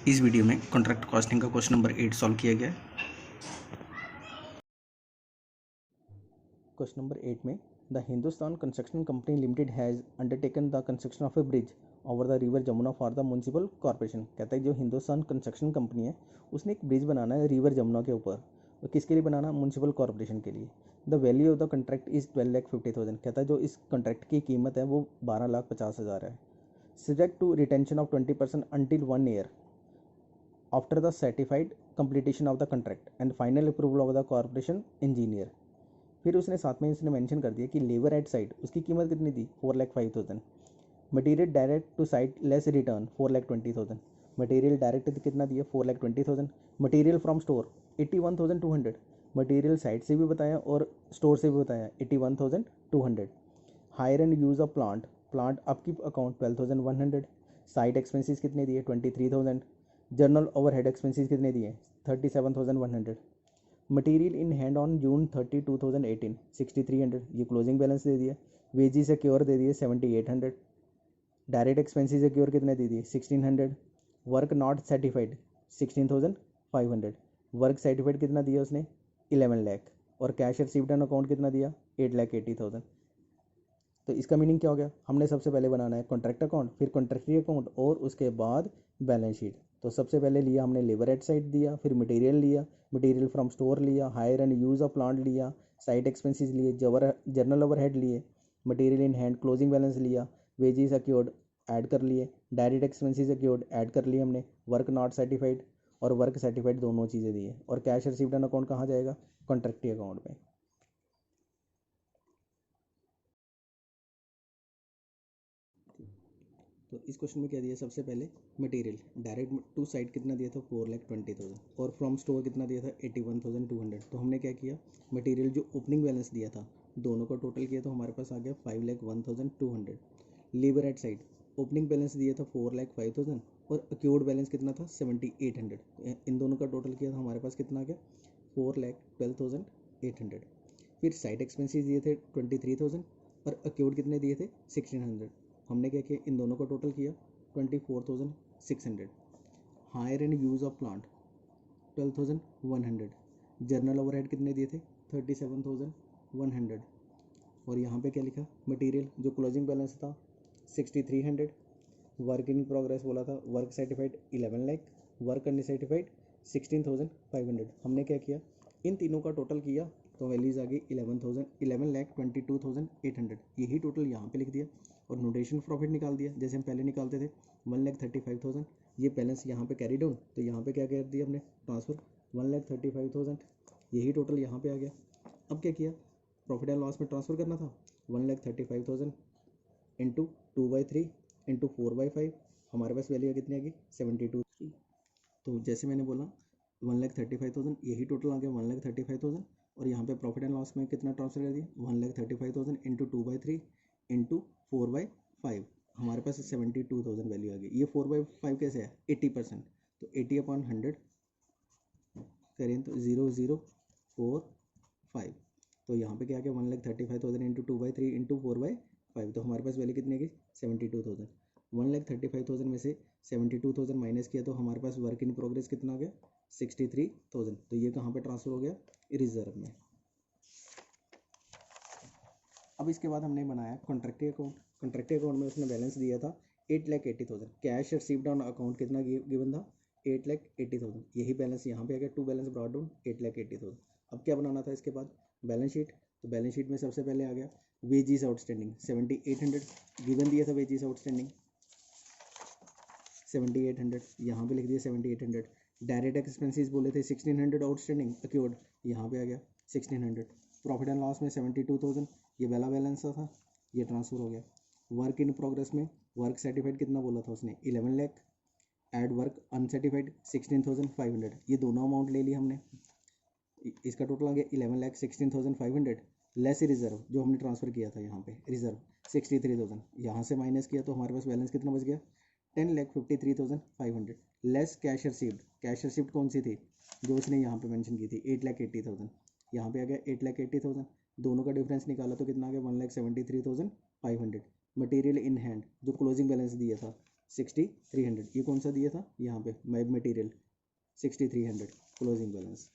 इस वीडियो में contract costing का क्वेश्चन नंबर 8 सॉल्व किया गया है। क्वेश्चन नंबर 8 में the Hindustan construction company limited has undertaken the construction of A bridge over the river Jamuna for the municipal corporation. कहता है जो हिंदुस्तान कंस्ट्रक्शन कंपनी है उसने एक ब्रिज बनाना है रिवर जमुना के ऊपर, और किसके लिए बनाना? म्यूनसिपल कॉर्पोरेशन के लिए। The value of the contract is 12,50,000। कहता है जो इस कॉन्ट्रैक्ट की कीमत है वो 12,50,000 है। Subject to retention of 20% until 1 year after the certified completion of the contract and final approval of the corporation engineer. फिर उसने साथ में इसने मेंशन कर दिया कि लेबर एट साइट उसकी कीमत कितनी थी? 4,05,000। Material direct to site less return 4,20,000। Material direct कितना दिया? 4,20,000। Material from store 81,200। Material site से भी बताया और स्टोर से भी बताया 81,200। Hire and use of plant, plant upkeep account 12,100। Site expenses कितने दिए? 23,000। जर्नल ओवरहेड एक्सपेंसेस कितने दिए? 37,100। Material in hand on June 30, 2018 6,300। ये क्लोजिंग बैलेंस दे दिया। वेजेस सिक्योर दे दिए 7,800। डायरेक्ट एक्सपेंसेस सिक्योर कितने दे दिए? 1,600। Work not certified 16,500। Work certified कितना दिया उसने? 11 लाख। और कैश रिसीव्ड ऑन अकाउंट कितना दिया? 8,80,000। तो इसका मीनिंग क्या हो गया? हमने सबसे पहले बनाना है कॉन्ट्रैक्ट अकाउंट, फिर कॉन्ट्रैक्टरी अकाउंट और उसके बाद बैलेंस शीट। तो सबसे पहले लिया हमने लेबर एट साइट दिया, फिर मटेरियल लिया, मटेरियल फ्रॉम स्टोर लिया, hire and use of plant लिया, साइट एक्सपेंसेस लिए, जर्नल ओवरहेड लिए, material in hand closing balance लिया, वेजेस अक्योर्ड ऐड कर लिए, डायरेक्ट एक्सपेंसेस अक्योर्ड ऐड कर लिए हमने, वर्क नॉट सर्टिफाइड और वर्क सर्टिफाइड दोनों चीज़ें दी है। और कैश रिसीव्ड ऑन अकाउंट कहाँ जाएगा? कॉन्ट्रैक्टरी अकाउंट में। तो इस क्वेश्चन में क्या दिया? सबसे पहले मटेरियल डायरेक्ट टू साइट कितना दिया था? 4,20,000। और फ्रॉम स्टोर कितना दिया था? 81,200। तो हमने क्या किया? मटेरियल जो ओपनिंग बैलेंस दिया था दोनों का टोटल किया तो हमारे पास आ गया 5,01,200। Labour at site opening balance दिया था 4,05,000 और अक्योर्ड बैलेंस कितना था? 7,800। इन दोनों का टोटल किया तो हमारे पास कितना आ गया? 4,12,800। फिर साइट एक्सपेंसेस दिए थे 23,000 और अक्योर्ड कितने दिए थे? 1,600। हमने क्या किया? इन दोनों का टोटल किया 24,600। Hire and use of plant 12,100। General overhead कितने दिए थे? 37,100। और यहाँ पे क्या लिखा? मटेरियल जो क्लोजिंग बैलेंस था 6,300। वर्क इन प्रोग्रेस बोला था, work certified 11 lakh, work uncertified 16,500। हमने क्या किया? इन तीनों का टोटल किया तो वैल्यूज़ आ गई 11,22,800। यही टोटल यहाँ पे लिख दिया और नोटेशन प्रॉफिट निकाल दिया जैसे हम पहले निकालते थे 1,35,000। ये बैलेंस यहाँ पे कैरी डाउन तो यहाँ पे क्या कर दिया हमने? ट्रांसफ़र 1,35,000। यही टोटल यहाँ पे आ गया। अब क्या किया? प्रॉफिट एंड लॉस में ट्रांसफ़र करना था 1,35,000 इंटू 2/3 इंटू 4/5। हमारे पास वैल्यू कितनी आ गई? 72। तो जैसे मैंने बोला 1,35,000 यही टोटल आ गया 1,35,000। और यहाँ पे प्रॉफिट एंड लॉस में कितना ट्रांसफर कर दिया? 1,35,000 इंटू 2/3 इंटू 4/5। हमारे पास 72,000 वैल्यू आ गई। ये 4/5 कैसे है? 80%। तो 80/100 करें तो 0,045। तो यहाँ पे क्या आ गया? 1,35,000 इंटू 2/3 इंटू 4/5। तो हमारे पास वैल्यू कितनी आ गई? 72,000। 1,35,000 में से 72,000 माइनस किया तो हमारे पास वर्क इन प्रोग्रेस कितना आ गया? 63,000। तो ये कहाँ पे ट्रांसफ़र हो गया? रिजर्व में। अब इसके बाद हमने बनाया कॉन्ट्रैक्टी अकाउंट। कॉन्ट्रैक्टी अकाउंट में उसने बैलेंस दिया था 8,80,000। कैश रिसीव्ड ऑन अकाउंट कितना गिवन था? 8,80,000। यही बैलेंस यहाँ पे आ गया। To balance brought down 8,80,000। अब क्या बनाना था इसके बाद? Balance sheet. तो बैलेंस शीट में सबसे पहले आ गया वेजेस आउटस्टैंडिंग 7,800। गिवन दिया था वेजेस आउटस्टैंडिंग 7,800। यहाँ पे लिख दिया 7,800। डायरेक्ट एक्सपेंसेस बोले थे 1,600 आउटस्टैंडिंग अक्योर्ड, यहाँ पे आ गया 1,600। प्रॉफिट एंड लॉस में 72,000 ये पहला बैलेंस था, ये ट्रांसफ़र हो गया। वर्क इन प्रोग्रेस में वर्क सर्टिफाइड कितना बोला था उसने? 11 लाख। Add work uncertified 16,500। ये दोनों अमाउंट ले लिया हमने। इसका टोटल आ गया 11,16,500 लेस रिजर्व जो हमने ट्रांसफ़र किया था यहाँ पे रिजर्व 63,000। यहाँ से माइनस किया तो हमारे पास बैलेंस कितना बच गया? 10,53,500 less cash received. Cash received कौन सी थी? जो उसने यहाँ पे मेंशन की थी 8,80,000। यहाँ पे आ गया 8,80,000। दोनों का डिफरेंस निकाला तो कितना आ गया? 1,73,500। मटेरियल इन हैंड जो क्लोजिंग बैलेंस दिया था 6300। ये कौन सा दिया था यहाँ पे, मैग मटेरियल 6300 क्लोजिंग बैलेंस।